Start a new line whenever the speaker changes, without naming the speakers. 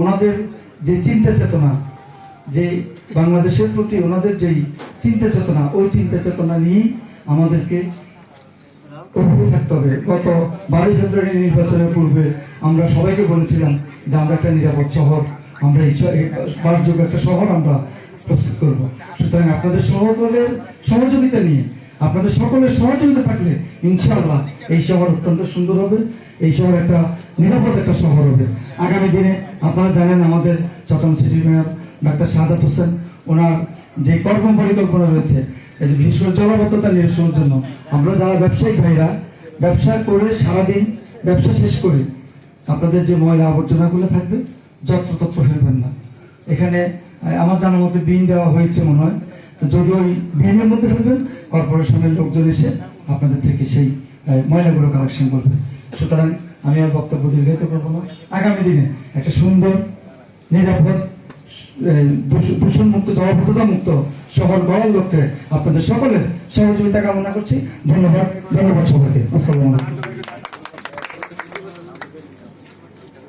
ওনাদের যে চিন্তা চেতনা, যে বাংলাদেশের প্রতি ওনাদের যেই চিন্তা চেতনা, ওই চিন্তা চেতনা নিয়ে আমাদেরকে অভিভূত থাকতে হবে। গত 12 ফেব্রুয়ারি নির্বাচনের পূর্বে আমরা সবাইকে বলেছিলাম যে আমরা একটা নিরাপদ শহর, আমরা বাসযোগ্য একটা শহর আমরা প্রস্তুত করব। সুতরাং আপনাদের সকলের সহযোগিতা নিয়ে, আপনাদের সকলের সহযোগিতা থাকলে ইনশাআল্লাহ এই শহর অত্যন্ত সুন্দর হবে, এই শহর একটা নিরাপদ একটা শহর হবে। আগামী দিনে আপনারা জানেন আমাদের Chittagong city mayor doctor Shahadat Hossain, ওনার যে কর্ম পরিকল্পনা রয়েছে বিশেষ করে জলাবদ্ধতা নিরসনের জন্য, আমরা যারা ব্যবসায়িক ভাইরা ব্যবসা করে সারাদিন ব্যবসা শেষ করে আপনাদের যে ময়লা আবর্জনাগুলো থাকবে যত্রতত্র ফেলবেন না। এখানে আমার জানার মধ্যে বিন দেওয়া হয়েছে মনে হয়, যদি ওই বিনের মধ্যে ফেলবেন কর্পোরেশনের লোকজন এসে আপনাদের থেকে সেই ময়লাগুলো কালেকশন করবে। সুতরাং আমি আর বক্তব্য দীর্ঘায়িত করবো না। আগামী দিনে একটা সুন্দর নিরাপদ দূষণ মুক্ত জলাবদ্ধতা মুক্ত শহর গড়ার লক্ষ্যে আপনাদের সকলের সহযোগিতা কামনা করছি। ধন্যবাদ সবাইকে। আসসালাম।